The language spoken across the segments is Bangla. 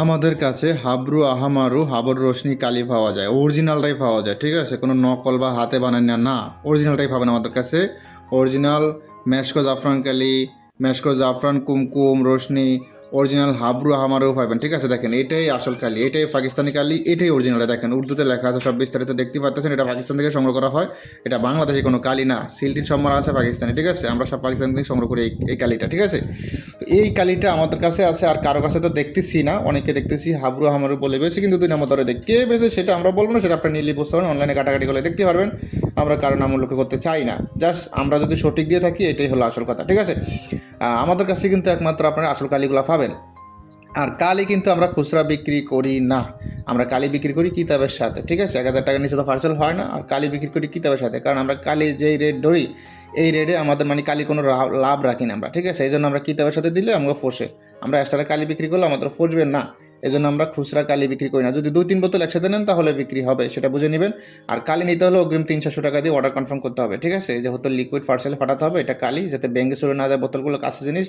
আমাদের কাছে হাবরু আহামারু হাবর রোশনি কালি পাওয়া যায়, অরিজিনালটাই পাওয়া যায়, ঠিক আছে? কোনো নকল বা হাতে বানানো না, অরিজিনালটাই পাবেন আমাদের কাছে। অরিজিনাল মেশকো জাফরান কালি, মেশকো জাফরান কুমকুম রোশনি, অরিজিনাল হাবরু আহামারু পাবেন, ঠিক আছে? দেখেন এটাই আসল কালি, এটাই পাকিস্তানি কালি, এটাই অরিজিনালটা। দেখেন উর্দুতে লেখা আছে, সব বিস্তারিত দেখতে পাচ্ছেন। এটা পাকিস্তান থেকে সংগ্রহ করা হয়, এটা বাংলাদেশে কোনো কালি না। সিলটিন সম্মান আছে পাকিস্তানি, ঠিক আছে? আমরা সব পাকিস্তান থেকে সংগ্রহ করি এই কালিটা, ঠিক আছে? তো এই কালিটা আমাদের কাছে আছে, আর কারো কাছে তো দেখতেছি না। অনেকে দেখতেছি হাবরু হামারু বলে বেশি, কিন্তু 2 নম্বর ধরে দেখ কে বেশি সেটা আমরা বলবো না, সেটা আপনি নিলে বুঝতে পারবেন, অনলাইনে কাটাকাটি করে দেখতে পারবেন। আমরা কারো নাম উল্লেখ করতে চাই না, জাস্ট আমরা যদি সঠিক দিয়ে থাকি এটাই হলো আসল কথা, ঠিক আছে? আমাদের কাছে কিন্তু একমাত্র আপনারা আসল কালিগুলো পাবেন। আর কালি কিন্তু আমরা খুচরা বিক্রি করি না, আমরা কালি বিক্রি করি কিতাবের সাথে, ঠিক আছে? 1,000 টাকার নিচে তো পার্সেল হয় না। আর কালি বিক্রি করি কিতাবের সাথে, কারণ আমরা কালি যেই রেট ধরি এই রেটে আমাদের মানে কালি কোনো লাভ রাখি না আমরা, ঠিক আছে? এই জন্য আমরা কিতাবের সাথে দিলে আমরা ফসে, আমরা এক্সট্রা কালি বিক্রি করলে আমাদের ফসবেন না। এই জন্য আমরা খুচরা কালি বিক্রি করি না। যদি 2-3 বোতল একসাথে নেন তাহলে বিক্রি হবে, সেটা বুঝে নেবেন। আর কালি নিতে হলে অগ্রিম 300 টাকা দিয়ে অর্ডার কনফার্ম করতে হবে, ঠিক আছে? যেহেতু লিকুইড পার্সেলে ফাটাতে হবে, এটা কালি যাতে ব্যাঙ্গে চলে না যায়, বোতলগুলো কাছে জিনিস,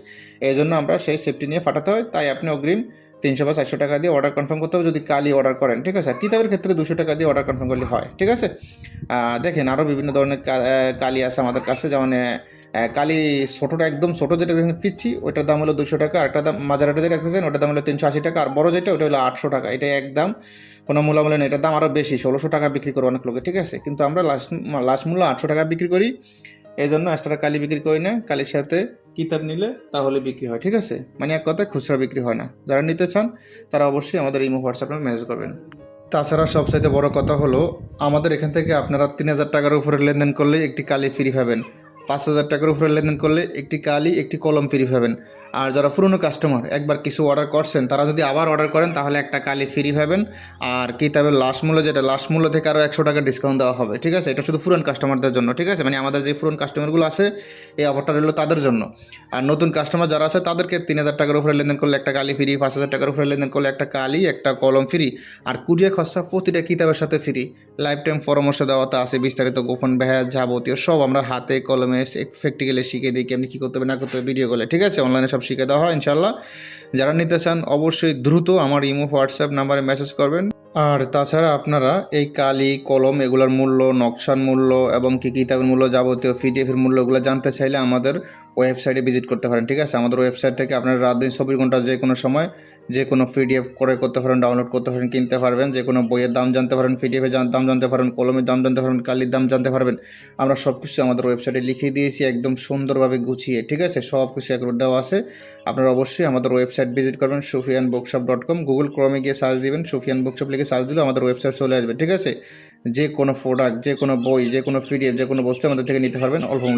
এই জন্য আমরা সেই সেফটি নিয়ে ফাটাতে হয়। তাই আপনি অগ্রিম 300 বা 400 টাকা দিয়ে অর্ডার কনফার্ম করতে হবে যদি কালি অর্ডার করেন, ঠিক আছে? আর কিতাবের ক্ষেত্রে 200 টাকা দিয়ে অর্ডার কনফার্ম করলে হয়, ঠিক আছে? দেখেন আরও বিভিন্ন ধরনের কালি আছে আমাদের কাছে, যেমন কালি ছোটোটা, একদম ছোটো যেটা দেখেন পিচ্ছি, ওইটার দাম হলো 200 টাকা। একটা দাম মাঝারিটা যেটা দেখতেছেন ওটার দাম হলো 380 টাকা। আর বড় যেটা ওটা হলো 800 টাকা। এটা একদম কোনো মূল্য নেই, এটার দাম আরও বেশি, 1600 টাকা বিক্রি করে অনেক লোকে, ঠিক আছে? কিন্তু আমরা লাস্ট মূল্য 800 টাকা বিক্রি করি। এই জন্য এক্সট্রা কালি বিক্রি করি না, কালির সাথে কিতাব নিলে তাহলে বিক্রি হয়, ঠিক আছে? মানে এক কথায় খুচরা বিক্রি হয় না। যারা নিতে চান তারা অবশ্যই আমাদের ইমো হোয়াটসঅ্যাপে মেসেজ করবেন। তাছাড়া সবচাইতে বড় কথা হলো, আমাদের এখান থেকে আপনারা 3,000 টাকার উপরে লেনদেন করলে একটি কালি ফ্রি পাবেন, 5,000 টাকার উপরে লেনদেন করলে একটি কালি একটি কলম ফ্রি পাবেন। আর যারা পুরনো কাস্টমার একবার কিছু অর্ডার করছেন, তারা যদি আবার অর্ডার করেন তাহলে একটা কালি ফ্রি পাবেন। আর কিতাবের লাস্ট মূল্য যেটা, লাস্ট মূল্য থেকে আরও 100 টাকা ডিসকাউন্ট দেওয়া হবে, ঠিক আছে? এটা শুধু পুরান কাস্টমারদের জন্য, ঠিক আছে? মানে আমাদের যে পুরান কাস্টমারগুলো আছে এই অফারটা রইল তাদের জন্য। আর নতুন কাস্টমার যারা আছে তাদেরকে 3,000 টাকার উপরে লেনদেন করলে একটা কালি ফ্রি, 5,000 টাকার উপরে লেনদেন করলে একটা কালি একটা কলম ফ্রি। আর কুরিয়ার খরচা প্রতিটা কিতাবের সাথে ফ্রি। লাইফ টাইম পরামর্শ দেওয়াতে আছে, বিস্তারিত গোপন ব্যায়াম যাবতীয় সব আমরা হাতে কলমে প্র্যাকটিক্যালি শিখে দিই, কেমনি কী করতে হবে না করতে হবে ভিডিও কলে, ঠিক আছে? অনলাইনে সব শিখে দেওয়া হয় ইনশাল্লাহ। যারা নিতে চান অবশ্যই দ্রুত আমার ইমো হোয়াটসঅ্যাপ নাম্বারে মেসেজ করবেন। আর তাছাড়া আপনারা এই কালি কলম এগুলোর মূল্য, নকশার মূল্য এবং কি কিতাবের মূল্য, যাবতীয় পিডিএফের মূল্যগুলো জানতে চাইলে আমাদের ওয়েবসাইটে ভিজিট করতে পারেন, ঠিক আছে? আমাদের ওয়েবসাইট থেকে আপনারা রাত দিন 24 ঘন্টা যে কোনো সময় যে কোনো পিডিএফ করে করতে পারেন, ডাউনলোড করতে পারেন, কিনতে পারবেন। যে কোনো বইয়ের দাম জানতে পারেন, পিডিএফের দাম জানতে পারেন, কলমের দাম জানতে পারেন, কালির দাম জানতে পারবেন। আমরা সব কিছু আমাদের ওয়েবসাইটে লিখে দিয়েছি একদম সুন্দরভাবে গুছিয়ে, ঠিক আছে? সব কিছু একবার দেওয়া আছে। আপনারা অবশ্যই আমাদের ওয়েবসাইট ভিজিট করবেন, sufianbookshop.com। গুগল ক্রোমে গিয়ে সার্চ দিবেন, সুফিয়ান বুকশপ লিখে সার্চ দিলে আমাদের ওয়েবসাইট চলে আসবে, ঠিক আছে? যে কোনো প্রোডাক্ট, যে কোনো বই, যে কোনো পিডিএফ, যে কোনো বস্তু আমাদের থেকে নিতে পারবেন অল্প মূল্যে।